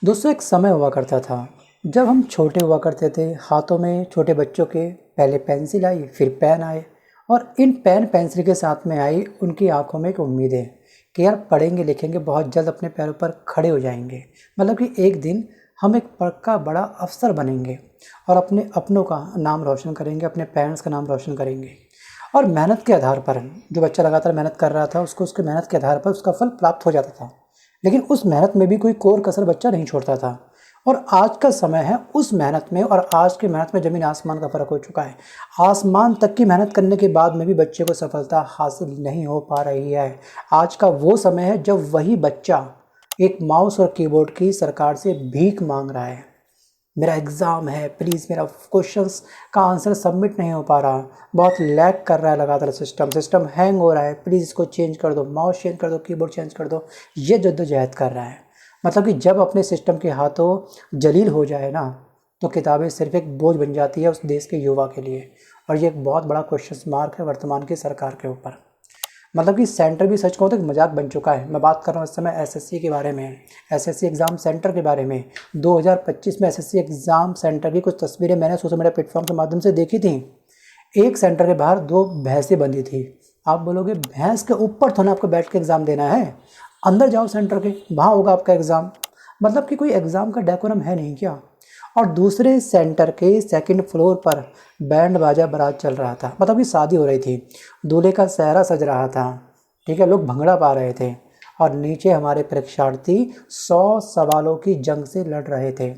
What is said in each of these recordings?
दोस्तों एक समय हुआ करता था जब हम छोटे हुआ करते थे। हाथों में छोटे बच्चों के पहले पेंसिल आई, फिर पेन आए, और इन पेन पेंसिल के साथ में आई उनकी आंखों में एक उम्मीदें कि यार पढ़ेंगे लिखेंगे बहुत जल्द अपने पैरों पर खड़े हो जाएंगे। मतलब कि एक दिन हम एक पक्का बड़ा अफसर बनेंगे और अपने अपनों का नाम रोशन करेंगे, अपने पेरेंट्स का नाम रोशन करेंगे। और मेहनत के आधार पर जो बच्चा लगातार मेहनत कर रहा था उसको उसके मेहनत के आधार पर उसका फल प्राप्त हो जाता था। लेकिन उस मेहनत में भी कोई कोर कसर बच्चा नहीं छोड़ता था। और आज का समय है, उस मेहनत में और आज की मेहनत में ज़मीन आसमान का फ़र्क हो चुका है। आसमान तक की मेहनत करने के बाद में भी बच्चे को सफलता हासिल नहीं हो पा रही है। आज का वो समय है जब वही बच्चा एक माउस और कीबोर्ड की सरकार से भीख मांग रहा है। मेरा एग्ज़ाम है, प्लीज़ मेरा क्वेश्चंस का आंसर सबमिट नहीं हो पा रहा, बहुत लैग कर रहा है, लगातार सिस्टम हैंग हो रहा है, प्लीज़ इसको चेंज कर दो, माउस चेंज कर दो, कीबोर्ड चेंज कर दो। ये जद्दोजहद कर रहा है। मतलब कि जब अपने सिस्टम के हाथों जलील हो जाए ना, तो किताबें सिर्फ एक बोझ बन जाती है उस देश के युवा के लिए। और ये एक बहुत बड़ा क्वेश्चन मार्क है वर्तमान की सरकार के ऊपर। मतलब कि सेंटर भी सच कहूँ तो एक मजाक बन चुका है। मैं बात कर रहा हूँ इस समय एसएससी के बारे में, एसएससी एग्ज़ाम सेंटर के बारे में। 2025 में एसएससी एग्ज़ाम सेंटर की कुछ तस्वीरें मैंने सोशल मीडिया प्लेटफॉर्म के माध्यम से देखी थी। एक सेंटर के बाहर दो भैंसें बंधी थी। आप बोलोगे भैंस के ऊपर थोड़ा आपको बैठ के एग्ज़ाम देना है, अंदर जाओ सेंटर के, वहाँ होगा आपका एग्ज़ाम। मतलब कि कोई एग्ज़ाम का डेकोरम है नहीं क्या। और दूसरे सेंटर के सेकंड फ्लोर पर बैंड बाजा बारात चल रहा था। मतलब कि शादी हो रही थी, दूल्हे का सेहरा सज रहा था, ठीक है, लोग भंगड़ा पा रहे थे। और नीचे हमारे परीक्षार्थी 100 सवालों की जंग से लड़ रहे थे।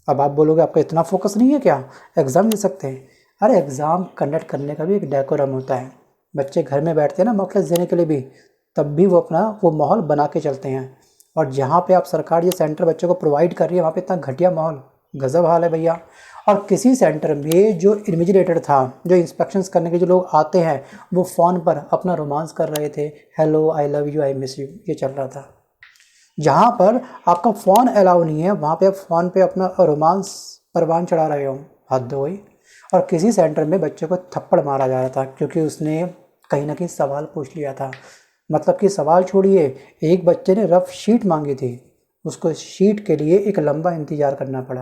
अब आप बोलोगे आपका इतना फोकस नहीं है क्या, एग्ज़ाम दे सकते हैं। अरे एग्ज़ाम कंडक्ट करने का भी एक डेकोरम होता है। बच्चे घर में बैठते हैं ना मॉक टेस्ट देने के लिए भी, तब भी वो अपना वो माहौल बना के चलते हैं। और जहाँ पे आप सरकार ये सेंटर बच्चों को प्रोवाइड कर रही है वहाँ पे इतना घटिया माहौल, गजब हाल है भैया। और किसी सेंटर में जो इन्विजिलेटर था, जो इंस्पेक्शंस करने के जो लोग आते हैं, वो फ़ोन पर अपना रोमांस कर रहे थे, hello I love you I miss you, ये चल रहा था। जहाँ पर आपका फ़ोन अलाउ नहीं है वहाँ पे आप फ़ोन पे अपना रोमांस परवान चढ़ा रहे हो, हद हो गई। और किसी सेंटर में बच्चे को थप्पड़ मारा जा रहा था क्योंकि उसने कहीं ना कहीं सवाल पूछ लिया था। मतलब कि सवाल छोड़िए, एक बच्चे ने रफ शीट मांगी थी, उसको शीट के लिए एक लंबा इंतज़ार करना पड़ा।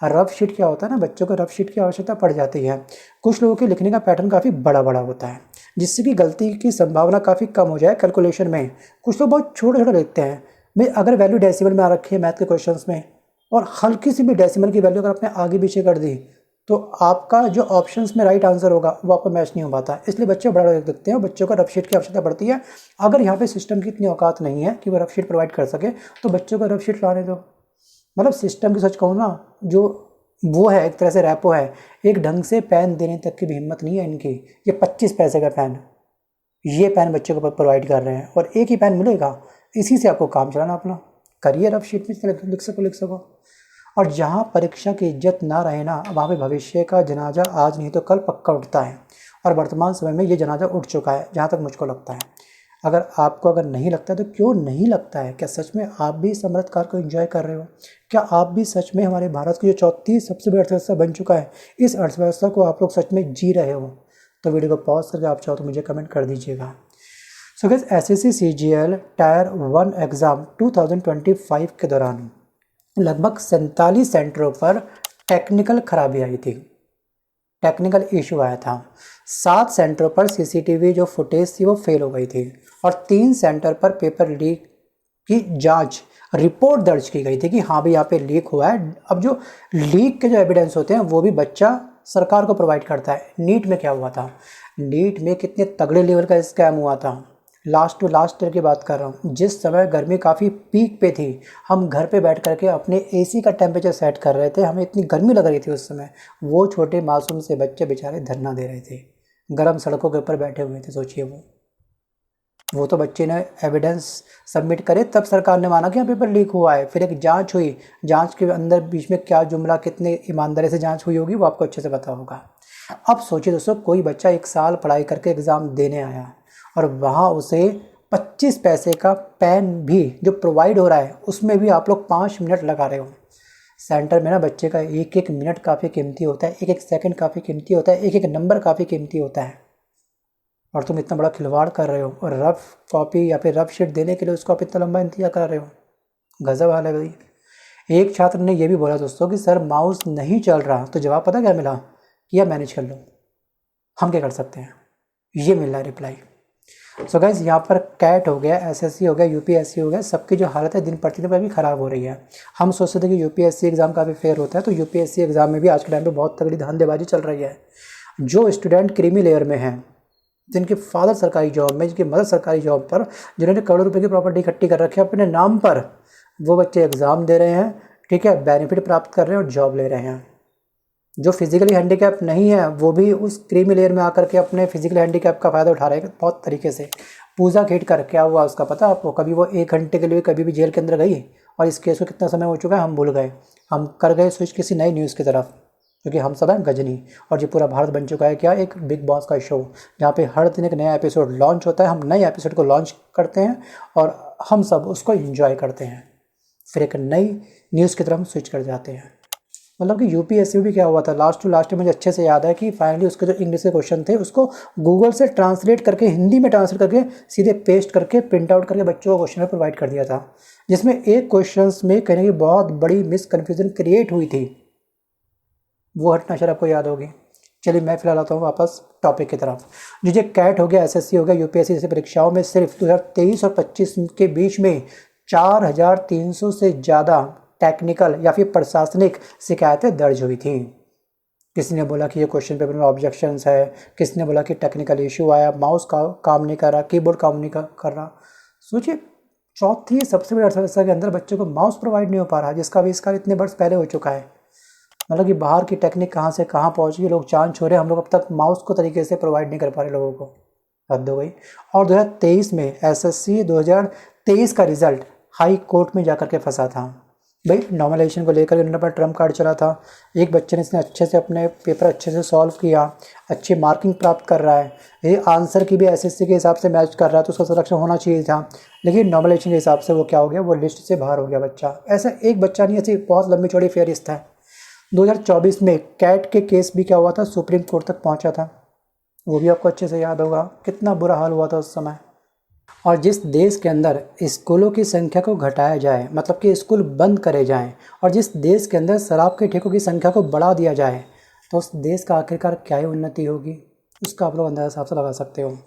और रफ शीट क्या होता है ना, बच्चों को रफ शीट की आवश्यकता पड़ जाती है। कुछ लोगों के लिखने का पैटर्न काफ़ी बड़ा बड़ा होता है जिससे कि गलती की संभावना काफ़ी कम हो जाए कैलकुलेशन में। कुछ लोग बहुत छोटे छोटे लिखते हैं। मैं अगर वैल्यू डेसिमल में आ रखी है मैथ के क्वेश्चंस में, और हल्की सी भी डेसिमल की वैल्यू अगर आपने आगे पीछे कर दी, तो आपका जो ऑप्शंस में राइट आंसर होगा वो आपको मैच नहीं हो पाता। इसलिए बच्चे बड़ा लिख देते हैं, बच्चों को रफ शीट की आवश्यकता पड़ती है। अगर यहाँ पे सिस्टम की इतनी औकात नहीं है कि वो रफ शीट प्रोवाइड कर सके, तो बच्चों को रफ शीट लाने दो। मतलब सिस्टम की सच कहूँ ना, जो वो है एक तरह से रैपो है, एक ढंग से पेन देने तक की भी हिम्मत नहीं है इनकी। ये 25 पैसे का पेन, ये पेन बच्चे को प्रोवाइड कर रहे हैं और एक ही पेन मिलेगा, इसी से आपको काम चलाना अपना। करिए रफ शीट में लिख सको। और जहाँ परीक्षा की इज्जत ना रहे ना, वहाँ पे भविष्य का जनाजा आज नहीं तो कल पक्का उठता है। और वर्तमान समय में ये जनाजा उठ चुका है जहाँ तक मुझको लगता है। अगर नहीं लगता है तो क्यों नहीं लगता है? क्या सच में आप भी इस अमृतकाल को एंजॉय कर रहे हो? क्या आप भी सच में हमारे भारत की जो चौथी सबसे बड़ी अर्थव्यवस्था बन चुका है, इस अर्थव्यवस्था को आप लोग सच में जी रहे हो? तो वीडियो को पॉज करके आप चाहो तो मुझे कमेंट कर दीजिएगा। So guys, SSC CGL tyre 1 exam 2025 के दौरान लगभग 47 सेंटरों पर टेक्निकल खराबी आई थी, टेक्निकल इशू आया था। 7 सेंटरों पर सीसीटीवी जो फुटेज थी वो फेल हो गई थी। और 3 सेंटर पर पेपर लीक की जांच रिपोर्ट दर्ज की गई थी कि हाँ भाई यहाँ पे लीक हुआ है। अब जो लीक के जो एविडेंस होते हैं वो भी बच्चा सरकार को प्रोवाइड करता है। नीट में क्या हुआ था, नीट में कितने तगड़े लेवल का स्कैम हुआ था। लास्ट टू लास्ट ईयर की बात कर रहा हूँ, जिस समय गर्मी काफ़ी पीक पे थी, हम घर पे बैठ करके अपने एसी का टेम्परेचर सेट कर रहे थे, हमें इतनी गर्मी लग रही थी उस समय। वो छोटे मासूम से बच्चे बेचारे धरना दे रहे थे, गर्म सड़कों के ऊपर बैठे हुए थे। सोचिए, वो तो बच्चे ने एविडेंस सबमिट करे तब सरकार ने माना कि हाँ पेपर लीक हुआ है। फिर एक जांच हुई, जांच के अंदर बीच में क्या जुमला, कितने ईमानदारी से जांच हुई होगी वो आपको अच्छे से पता होगा। अब सोचिए दोस्तों, कोई बच्चा 1 साल पढ़ाई करके एग्ज़ाम देने आया और वहाँ उसे 25 पैसे का पेन भी जो प्रोवाइड हो रहा है उसमें भी आप लोग 5 मिनट लगा रहे हो। सेंटर में ना बच्चे का एक एक मिनट काफ़ी कीमती होता है, एक एक सेकंड काफ़ी कीमती होता है, एक एक नंबर काफ़ी कीमती होता है। और तुम इतना बड़ा खिलवाड़ कर रहे हो और रफ कॉपी या फिर रफ शीट देने के लिए उसको आप इतना लंबा इंतजार कर रहे हो। गजब हाल है भाई। एक छात्र ने यह भी बोला दोस्तों कि सर माउस नहीं चल रहा, तो जवाब पता क्या मिला कि आप मैनेज कर लो, हम क्या कर सकते हैं, ये मिल रहा है रिप्लाई। सो गाइस यहाँ पर कैट हो गया, एसएससी हो गया, यूपीएससी हो गया, सबकी जो हालत है दिन प्रतिदिन पर भी ख़राब हो रही है। हम सोचते थे कि यूपीएससी एग्ज़ाम काफ़ी फेयर होता है, तो यूपीएससी एग्ज़ाम में भी आज के टाइम पे बहुत तगड़ी धांधलेबाजी चल रही है। जो स्टूडेंट क्रीमी लेयर में हैं, जिनके फादर सरकारी जॉब में, जिनकी मदर सरकारी जॉब पर, जिन्होंने करोड़ों रुपए की प्रॉपर्टी इकट्ठी कर रखी है अपने नाम पर, वो बच्चे एग्ज़ाम दे रहे हैं, ठीक है, बेनिफिट प्राप्त कर रहे हैं और जॉब ले रहे हैं। जो फिजिकली हैंडीकैप नहीं है वो भी उस क्रीमी लेयर में आकर के अपने फिजिकल हैंडीकैप का फ़ायदा उठा रहे हैं बहुत तरीके से। पूजा खेट कर क्या हुआ उसका पता आपको? कभी वो 1 घंटे के लिए कभी भी जेल के अंदर गई, और इस केस को कितना समय हो चुका है हम भूल गए। हम कर गए स्विच किसी नई न्यूज़ की तरफ, क्योंकि हम सब हैं गजनी, और ये पूरा भारत बन चुका है क्या, एक बिग बॉस का शो, जहाँ पे हर दिन एक नया एपिसोड लॉन्च होता है। हम नए एपिसोड को लॉन्च करते हैं और हम सब उसको एंजॉय करते हैं, फिर एक नई न्यूज़ की तरफ हम स्विच कर जाते हैं। मतलब कि यूपीएससी में भी क्या हुआ था, लास्ट टू लास्ट मुझे अच्छे से याद है कि फाइनली उसके जो इंग्लिश के क्वेश्चन थे उसको गूगल से ट्रांसलेट करके, हिंदी में ट्रांसलेट करके, सीधे पेस्ट करके, प्रिंट आउट करके बच्चों को क्वेश्चन में प्रोवाइड कर दिया था, जिसमें एक क्वेश्चन में कहने की बहुत बड़ी मिसकन्फ्यूजन क्रिएट हुई थी। वो घटना शायद आपको याद होगी। चलिए मैं फिलहाल आता हूँ वापस टॉपिक की तरफ। जो कैट हो गया, एसएससी हो गया, यूपीएससी जैसी परीक्षाओं में सिर्फ 2023 और 25 के बीच में 4300 से ज़्यादा टेक्निकल या फिर प्रशासनिक शिकायतें दर्ज हुई थी। किसी ने बोला कि ये क्वेश्चन पेपर में ऑब्जेक्शंस है, किसी ने बोला कि टेक्निकल इशू आया, माउस का काम नहीं कर रहा, कीबोर्ड काम नहीं कर रहा। सोचिए, चौथी सबसे बड़ी अर्थव्यवस्था के अंदर बच्चों को माउस प्रोवाइड नहीं हो पा रहा, जिसका आविष्कार इतने वर्ष पहले हो चुका है। मतलब कि बाहर की टेक्निक कहाँ से कहाँ पहुँच गई, लोग चांद छोड़े, हम लोग अब तक माउस को तरीके से प्रोवाइड नहीं कर पा रहे लोगों को। हद हो गई। और 2023 में एसएससी 2023 का रिजल्ट हाई कोर्ट में जाकर के फंसा था। भाई नॉर्मलाइजेशन को लेकर उन्होंने अपना ट्रम्प कार्ड चला था। एक बच्चे ने इसने अच्छे से अपने पेपर अच्छे से सॉल्व किया, अच्छी मार्किंग प्राप्त कर रहा है, ये आंसर की भी एसएससी के हिसाब से मैच कर रहा है, तो उसका सिलेक्शन होना चाहिए था। लेकिन नॉर्मलाइजेशन के हिसाब से वो क्या हो गया, वो लिस्ट से बाहर हो गया बच्चा। ऐसा एक बच्चा नहीं, ऐसी बहुत लंबी चौड़ी फेहरिस्त है। 2024 में कैट के केस भी क्या हुआ था, सुप्रीम कोर्ट तक पहुँचा था, वो भी आपको अच्छे से याद होगा, कितना बुरा हाल हुआ था उस समय। और जिस देश के अंदर स्कूलों की संख्या को घटाया जाए, मतलब कि स्कूल बंद करे जाएं, और जिस देश के अंदर शराब के ठेकों की संख्या को बढ़ा दिया जाए, तो उस देश का आखिरकार क्या ही उन्नति होगी, उसका आप लोग अंदाजा साफ से लगा सकते हो।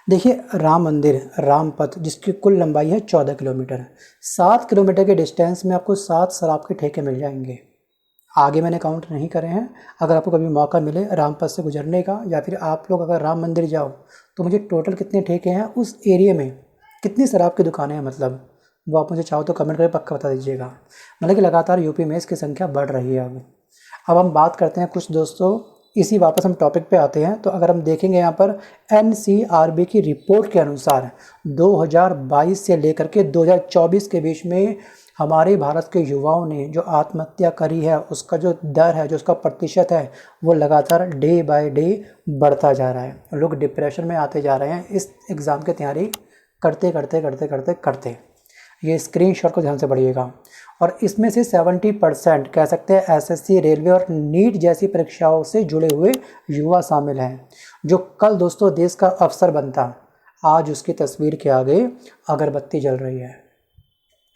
देखिए, राम मंदिर, राम पथ, जिसकी कुल लंबाई है 14 किलोमीटर, 7 किलोमीटर के डिस्टेंस में आपको 7 शराब के ठेके मिल जाएंगे। आगे मैंने काउंट नहीं करे हैं। अगर आपको कभी मौका मिले रामपथ से गुजरने का, या फिर आप लोग अगर राम मंदिर जाओ, तो मुझे टोटल कितने ठेके हैं उस एरिया में, कितनी शराब की दुकानें हैं, मतलब वो आप मुझे चाहो तो कमेंट करके पक्का बता दीजिएगा। मतलब कि लगातार यूपी में इसकी संख्या बढ़ रही है। अब हम बात करते हैं कुछ दोस्तों, इसी वापस हम टॉपिक पे आते हैं। तो अगर हम देखेंगे यहाँ पर एनसीआरबी की रिपोर्ट के अनुसार 2022 से लेकर के 2024 के बीच में हमारे भारत के युवाओं ने जो आत्महत्या करी है, उसका जो दर है, जो उसका प्रतिशत है, वो लगातार डे बाय डे बढ़ता जा रहा है। लोग डिप्रेशन में आते जा रहे हैं इस एग्ज़ाम की तैयारी करते करते करते करते करते। ये स्क्रीनशॉट को ध्यान से पढ़िएगा। और इसमें से 70% कह सकते हैं एसएससी, रेलवे और नीट जैसी परीक्षाओं से जुड़े हुए युवा शामिल हैं, जो कल दोस्तों देश का अफसर बनता, आज उसकी तस्वीर के आगे अगरबत्ती जल रही है।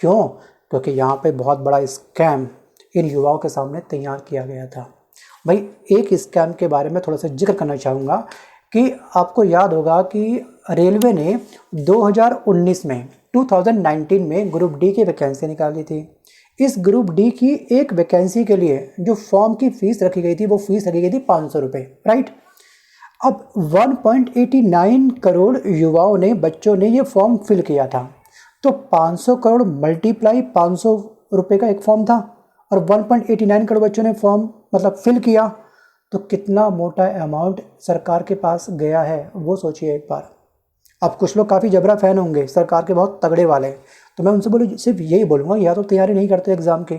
क्यों? क्योंकि यहाँ पे बहुत बड़ा स्कैम इन युवाओं के सामने तैयार किया गया था। भाई एक स्कैम के बारे में थोड़ा सा जिक्र करना चाहूँगा कि आपको याद होगा कि रेलवे ने 2019 में ग्रुप डी की वैकेंसी निकाली थी। इस ग्रुप डी की एक वैकेंसी के लिए जो फॉर्म की फ़ीस रखी गई थी, वो फीस रखी गई थी 500 रुपये, राइट। अब 1.89 करोड़ युवाओं ने, बच्चों ने ये फॉर्म फिल किया था। तो 500 करोड़ मल्टीप्लाई 500 रुपये का एक फॉर्म था, और 1.89 करोड़ बच्चों ने फॉर्म मतलब फिल किया, तो कितना मोटा अमाउंट सरकार के पास गया है वो सोचिए एक बार। अब कुछ लोग काफ़ी जबरा फ़ैन होंगे सरकार के, बहुत तगड़े वाले, तो मैं उनसे बोलूँ, सिर्फ यही बोलूँगा, या तो तैयारी नहीं करते एग्ज़ाम की।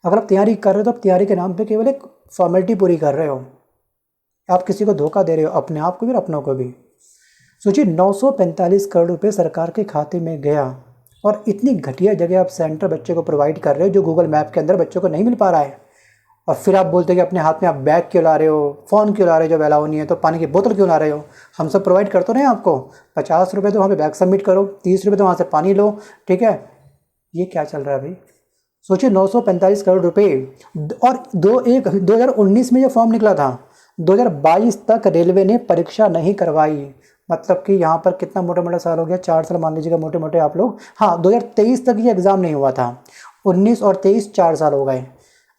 अगर आप तैयारी कर रहे हो तो आप तैयारी के नाम पे केवल एक फॉर्मेलिटी पूरी कर रहे हो, आप किसी को धोखा दे रहे हो, अपने आप को भी और अपनों को भी। सोचिए 945 करोड़ रुपये सरकार के खाते में गया, और इतनी घटिया जगह आप सेंटर बच्चे को प्रोवाइड कर रहे हो जो गूगल मैप के अंदर बच्चों को नहीं मिल पा रहा है। और फिर आप बोलते हैं कि अपने हाथ में आप बैग क्यों ला रहे हो, फ़ोन क्यों ला रहे हो जब अलाउ नहीं है, तो पानी की बोतल क्यों ला रहे हो। हम सब प्रोवाइड कर तो रहे हैं आपको, 50 रुपये तो वहाँ पे बैग सबमिट करो, 30 रुपये तो वहाँ से पानी लो, ठीक है। ये क्या चल रहा है भाई? सोचिए 945 करोड़ रुपए। और 2019 में ये फॉर्म निकला था, 2022 तक रेलवे ने परीक्षा नहीं करवाई। मतलब कि यहाँ पर कितना मोटा मोटा साल हो गया, 4 साल मान लीजिएगा मोटे मोटे आप लोग। हाँ, 2023 तक ये एग्ज़ाम नहीं हुआ था, 19 और 23 4 साल हो गए।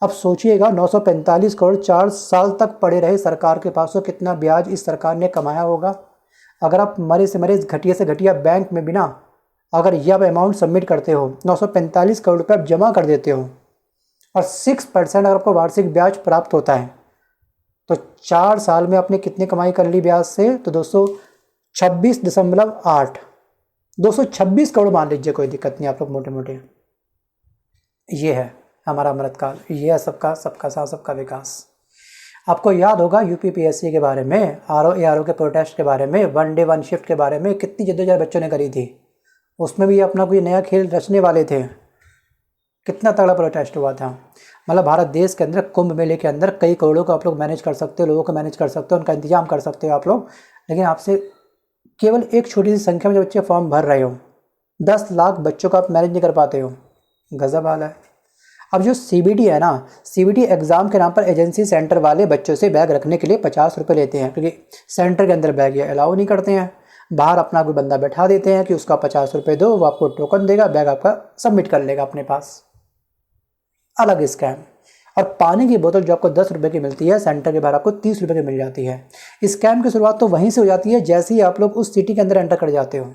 अब सोचिएगा 945 करोड़ 4 साल तक पड़े रहे सरकार के पास, तो कितना ब्याज इस सरकार ने कमाया होगा। अगर आप मरे से मरे घटिया से घटिया बैंक में बिना अगर यह अमाउंट सबमिट करते हो, 945 करोड़ रुपये आप जमा कर देते हो और 6% अगर आपको वार्षिक ब्याज प्राप्त होता है, तो 4 साल में आपने कितनी कमाई कर ली ब्याज से? तो 226.8, 226 करोड़ मान लीजिए, कोई दिक्कत नहीं आप लोग मोटे मोटे। ये है हमारा अमृतकाल, ये है सबका साथ सबका विकास। आपको याद होगा यूपीपीएससी के बारे में, आरओ के प्रोटेस्ट के बारे में, 1 डे 1 शिफ्ट के बारे में कितनी जद्दोजहद बच्चों ने करी थी। उसमें भी अपना कोई नया खेल रचने वाले थे। कितना तगड़ा प्रोटेस्ट हुआ था। मतलब भारत देश के अंदर कुंभ मेले के अंदर कई करोड़ों को आप लोग मैनेज कर सकते हो, लोगों को मैनेज कर सकते हो, उनका इंतजाम कर सकते हो आप लोग, लेकिन आपसे केवल एक छोटी सी संख्या में जो बच्चे फॉर्म भर रहे हो, 10 लाख बच्चों का आप मैनेज नहीं कर पाते हो। गजब हाल है। अब जो सीबीटी है ना, सीबीटी एग्ज़ाम के नाम पर एजेंसी सेंटर वाले बच्चों से बैग रखने के लिए 50 रुपये लेते हैं, क्योंकि सेंटर के अंदर बैग ये अलाउ नहीं करते हैं। बाहर अपना कोई बंदा बैठा देते हैं कि उसका 50 रुपये दो, वो आपको टोकन देगा, बैग आपका सबमिट कर लेगा अपने पास। अलग स्कैम। और पानी की बोतल जो आपको 10 रुपये की मिलती है, सेंटर के बाहर आपको 30 रुपये की मिल जाती है। स्कैम की शुरुआत तो वहीं से हो जाती है जैसे ही आप लोग उस सिटी के अंदर एंटर कर जाते हो।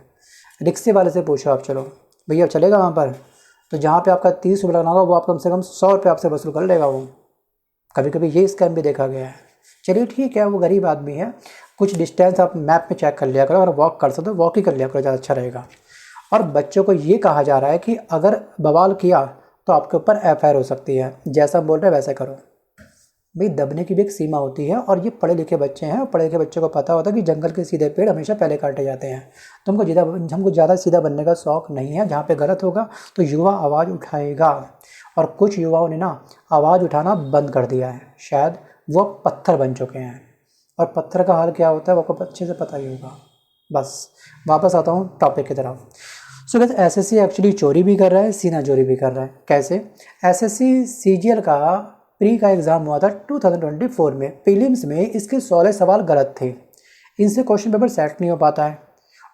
रिक्शे वाले से पूछो आप, चलो भैया चलेगा वहाँ पर, तो जहाँ पे आपका 30 रुपये लगना होगा वो आप कम से कम 100 रुपये आपसे वसूल कर लेगा वो। कभी कभी ये स्कैम भी देखा गया है। चलिए ठीक है, वो गरीब आदमी है, कुछ डिस्टेंस आप मैप में चेक कर लिया करो, और वॉक कर सकते हो वॉक ही कर लिया करो, ज़्यादा अच्छा रहेगा। और बच्चों को ये कहा जा रहा है कि अगर बवाल किया तो आपके ऊपर एफआईआर हो सकती है, जैसा बोल रहे वैसा करो। भाई दबने की भी एक सीमा होती है, और ये पढ़े लिखे बच्चे हैं, पढ़े लिखे बच्चों को पता होता है कि जंगल के सीधे पेड़ हमेशा पहले काटे जाते हैं। तो हमको ज़्यादा सीधा बनने का शौक़ नहीं है। जहाँ पे गलत होगा तो युवा आवाज़ उठाएगा, और कुछ युवाओं ने ना आवाज़ उठाना बंद कर दिया है, शायद वो पत्थर बन चुके हैं। और पत्थर का हाल क्या होता है वो आपको अच्छे से पता ही होगा। बस वापस आता हूँ टॉपिक की तरफ। सो गाइस, एसएससी एक्चुअली चोरी भी कर रहा है, सीना चोरी भी कर रहा है। कैसे? एसएससी सीजीएल का प्री का एग्ज़ाम हुआ था 2024 में। प्रीलिम्स में इसके 16 सवाल गलत थे, इनसे क्वेश्चन पेपर सेट नहीं हो पाता है।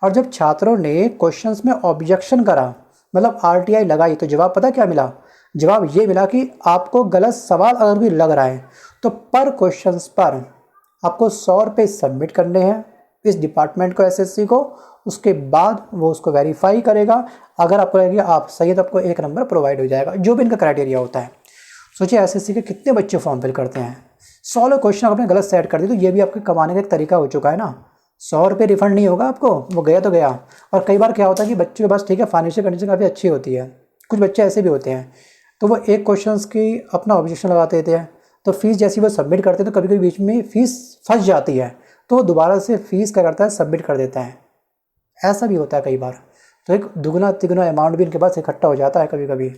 और जब छात्रों ने क्वेश्चंस में ऑब्जेक्शन करा, मतलब आरटीआई लगाई, तो जवाब पता क्या मिला? जवाब ये मिला कि आपको गलत सवाल अगर भी लग रहा है तो पर क्वेश्चंस पर आपको 100 रुपये सबमिट करने हैं इस डिपार्टमेंट को, एसएससी को। उसके बाद वो उसको वेरीफाई करेगा। अगर आपको लगेगा आप सही है तो आपको 1 नंबर प्रोवाइड हो जाएगा, जो भी इनका क्राइटेरिया होता है। सोचिए एसएससी के कितने बच्चे फॉर्म फिल करते हैं। 100 क्वेश्चन आपने गलत सेट कर दी तो ये भी आपके कमाने का एक तरीका हो चुका है ना। 100 रुपये रिफंड नहीं होगा आपको, वो गया तो गया। और कई बार क्या होता है कि बच्चों के पास ठीक है फाइनेंशियल कंडीशन काफ़ी अच्छी होती है, कुछ बच्चे ऐसे भी होते हैं, तो वो एक क्वेश्चन की अपना ऑब्जेक्शन लगा देते हैं, तो फीस जैसी वो सबमिट करते हैं तो कभी कभी बीच में फ़ीस फंस जाती है, तो वो दोबारा से फ़ीस क्या करता है, सबमिट कर देता है। ऐसा भी होता है कई बार, तो एक दुगना तिगुना अमाउंट भी इनके पास इकट्ठा हो जाता है कभी कभी।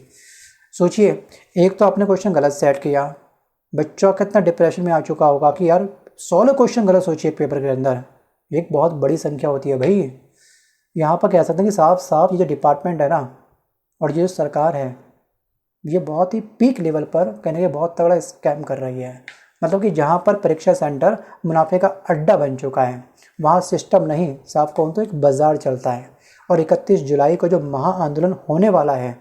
सोचिए, एक तो आपने क्वेश्चन गलत सेट किया, बच्चा कितना डिप्रेशन में आ चुका होगा कि यार 16 क्वेश्चन गलत। सोचिए पेपर के अंदर एक बहुत बड़ी संख्या होती है भाई। यहाँ पर कह सकते हैं कि साफ साफ ये जो डिपार्टमेंट है ना, और ये जो सरकार है, ये बहुत ही पीक लेवल पर कहने के बहुत तगड़ा स्कैम कर रही है। मतलब कि जहाँ पर परीक्षा सेंटर मुनाफे का अड्डा बन चुका है, वहाँ सिस्टम नहीं, साफ कहूँ तो एक बाज़ार चलता है। और 31 जुलाई को जो महा आंदोलन होने वाला है,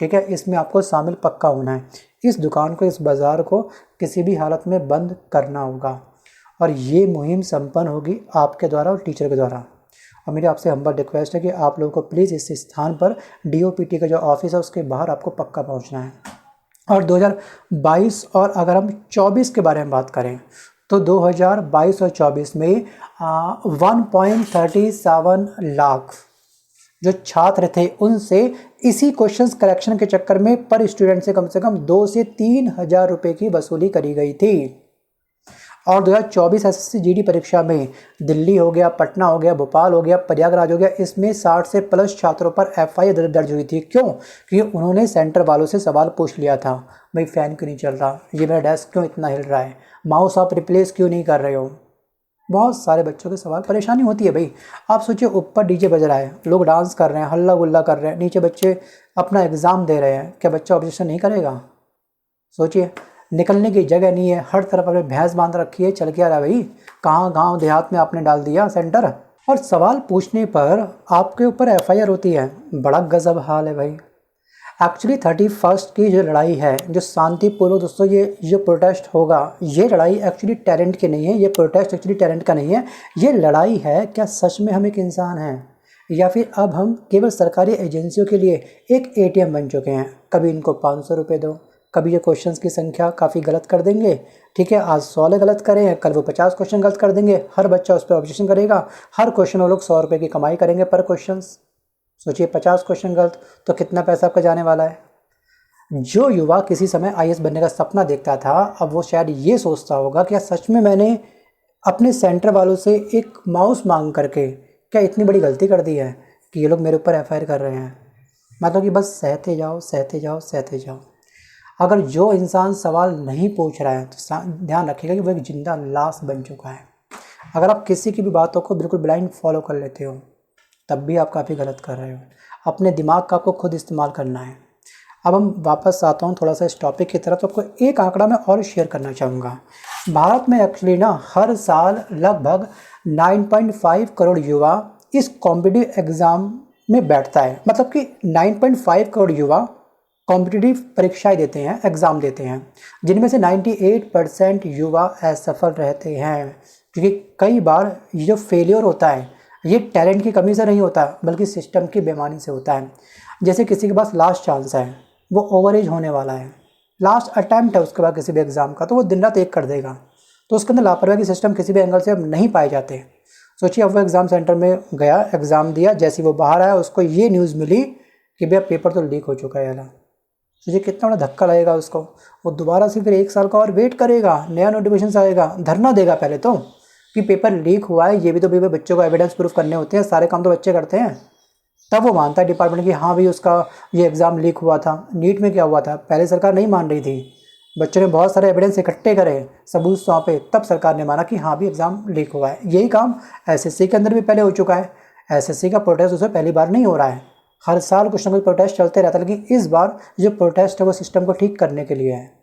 ठीक है, इसमें आपको शामिल पक्का होना है। इस दुकान को, इस बाज़ार को किसी भी हालत में बंद करना होगा, और ये मुहिम संपन्न होगी आपके द्वारा और टीचर के द्वारा। और मेरी आपसे हम्बल रिक्वेस्ट है कि आप लोगों को प्लीज़ इस स्थान पर डीओपीटी का जो ऑफिस है उसके बाहर आपको पक्का पहुंचना है। और 2022 और अगर हम 24 के बारे में बात करें तो 2022 और 24 में 1.37 लाख जो छात्र थे उनसे इसी क्वेश्चंस करेक्शन के चक्कर में पर स्टूडेंट से कम 2 से 3 हज़ार रुपये की वसूली करी गई थी। और 2024 एसएससी जीडी परीक्षा में दिल्ली हो गया, पटना हो गया, भोपाल हो गया, प्रयागराज हो गया, इसमें 60 से प्लस छात्रों पर एफआईआर दर्ज हुई थी। क्यों? क्योंकि उन्होंने सेंटर वालों से सवाल पूछ लिया था, भाई फ़ैन क्यों नहीं चल रहा, ये मेरा डेस्क क्यों इतना हिल रहा है, माउस आप रिप्लेस क्यों नहीं कर रहे हो। बहुत सारे बच्चों के सवाल परेशानी होती है भाई। आप सोचिए ऊपर डीजे बज रहा है, लोग डांस कर रहे हैं, हल्ला गुल्ला कर रहे हैं, नीचे बच्चे अपना एग्ज़ाम दे रहे हैं, क्या बच्चा ऑब्जेक्शन नहीं करेगा? सोचिए, निकलने की जगह नहीं है, हर तरफ अपने भैंस बांध रखी है, चल क्या रहा है भाई? कहाँ गांव देहात में आपने डाल दिया सेंटर। और सवाल पूछने पर आपके ऊपर एफआईआर होती है, बड़ा गजब हाल है भाई। एक्चुअली 31 की जो लड़ाई है, जो शांतिपूर्वक दोस्तों ये जो प्रोटेस्ट होगा, ये लड़ाई एक्चुअली टैलेंट की नहीं है, ये प्रोटेस्ट एक्चुअली टैलेंट का नहीं है, ये लड़ाई है क्या सच में हम एक इंसान हैं, या फिर अब हम केवल सरकारी एजेंसियों के लिए एक एटीएम बन चुके हैं। कभी इनको 500 रुपये दो, कभी ये क्वेश्चंस की संख्या काफ़ी गलत कर देंगे, ठीक है, आज 100 गलत करें, कल वो 50 क्वेश्चन गलत कर देंगे, हर बच्चा उस पर ऑब्जेक्शन करेगा, हर क्वेश्चन में लोग 100 रुपये की कमाई करेंगे पर क्वेश्चन। सोचिए 50 क्वेश्चन गलत तो कितना पैसा आपका जाने वाला है। जो युवा किसी समय आईएएस बनने का सपना देखता था, अब वो शायद ये सोचता होगा कि सच में मैंने अपने सेंटर वालों से एक माउस मांग करके क्या इतनी बड़ी गलती कर दी है कि ये लोग मेरे ऊपर एफआईआर कर रहे हैं। मतलब कि बस सहते जाओ सहते जाओ सहते जाओ। अगर जो इंसान सवाल नहीं पूछ रहा है तो ध्यान रखिएगा कि वो एक जिंदा लाश बन चुका है। अगर आप किसी की भी बातों को बिल्कुल ब्लाइंड फॉलो कर लेते हो तब भी आप काफ़ी गलत कर रहे हो। अपने दिमाग का आपको खुद इस्तेमाल करना है। अब हम वापस आता हूँ थोड़ा सा इस टॉपिक की तरफ। तो आपको एक आंकड़ा मैं और शेयर करना चाहूँगा। भारत में एक्चुअली ना हर साल लगभग 9.5 करोड़ युवा इस कॉम्पिटिटिव एग्ज़ाम में बैठता है। मतलब कि 9.5 करोड़ युवा कॉम्पिटिटिव परीक्षाएं देते हैं, एग्ज़ाम देते हैं, जिनमें से 98% युवा असफल रहते हैं। क्योंकि कई बार ये जो फेलियर होता है ये टैलेंट की कमी से नहीं होता बल्कि सिस्टम की बेईमानी से होता है। जैसे किसी के पास लास्ट चांस है, वो ओवर एज होने वाला है, लास्ट अटैम्प्ट है उसके बाद किसी भी एग्ज़ाम का, तो वो दिन रात एक कर देगा। तो उसके अंदर लापरवाही की सिस्टम किसी भी एंगल से अब नहीं पाए जाते। सोचिए अब वो एग्ज़ाम सेंटर में गया, एग्ज़ाम दिया, जैसे वो बाहर आया उसको ये न्यूज़ मिली कि भैया पेपर तो लीक हो चुका है यार। सोचिए कितना बड़ा धक्का लगेगा उसको। वो दोबारा से फिर 1 साल का और वेट करेगा, नया नोटिफिकेशन आएगा, धरना देगा पहले तो कि पेपर लीक हुआ है। ये भी तो भी बच्चों को एविडेंस प्रूफ करने होते हैं, सारे काम तो बच्चे करते हैं। तब वो मानता है डिपार्टमेंट कि हाँ भाई उसका ये एग्ज़ाम लीक हुआ था। नीट में क्या हुआ था, पहले सरकार नहीं मान रही थी, बच्चों ने बहुत सारे एविडेंस इकट्ठे करे, सबूत सौंपे, तब सरकार ने माना कि हाँ भी एग्ज़ाम लीक हुआ है। यही काम एसएससी के अंदर भी पहले हो चुका है। एसएससी का प्रोटेस्ट उसमें पहली बार नहीं हो रहा है, हर साल कुछ ना कुछ प्रोटेस्ट चलते रहता है। लेकिन इस बार जो प्रोटेस्ट है वो सिस्टम को ठीक करने के लिए है।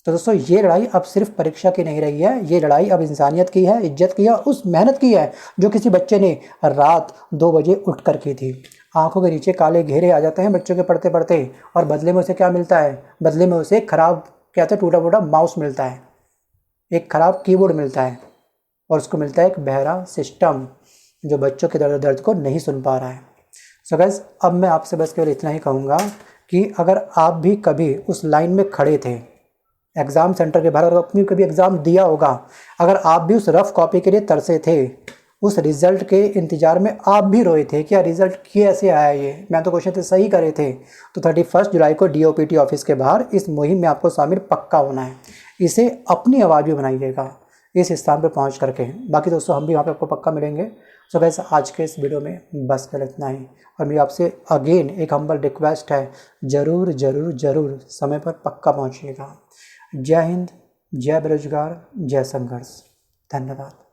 तो दोस्तों ये लड़ाई अब सिर्फ परीक्षा की नहीं रही है, ये लड़ाई अब इंसानियत की है, इज्जत की है, उस मेहनत की है जो किसी बच्चे ने रात 2 बजे उठ कर की थी। आंखों के नीचे काले घेरे आ जाते हैं बच्चों के पढ़ते पढ़ते, और बदले में उसे क्या मिलता है? बदले में उसे खराब कहते हैं टूटा फूटा माउस मिलता है, एक खराब कीबोर्ड मिलता है, और उसको मिलता है एक बहरा सिस्टम जो बच्चों के दर्द को नहीं सुन पा रहा है। सो गाइस, अब मैं आपसे बस केवल इतना ही कहूँगा कि अगर आप भी कभी उस लाइन में खड़े थे एग्ज़ाम सेंटर के बाहर, अगर आपने कभी एग्ज़ाम दिया होगा, अगर आप भी उस रफ़ कॉपी के लिए तरसे थे, उस रिज़ल्ट के इंतज़ार में आप भी रोए थे क्या रिज़ल्ट कैसे आया ये, मैं तो क्वेश्चन तो सही करे थे, तो 31 जुलाई को डीओपीटी ऑफिस के बाहर इस मुहिम में आपको शामिल पक्का होना है। इसे अपनी आवाज़ भी बनाइएगा इस स्थान पर पहुँच करके। बाकी दोस्तों हम भी वहाँ पर आपको पक्का मिलेंगे। सो गाइस, आज के इस वीडियो में बस कर इतना ही, और मेरी आपसे अगेन एक हम्बल रिक्वेस्ट है, ज़रूर ज़रूर ज़रूर समय पर पक्का पहुँचिएगा। जय हिंद, जय बेरोजगार, जय संघर्ष। धन्यवाद।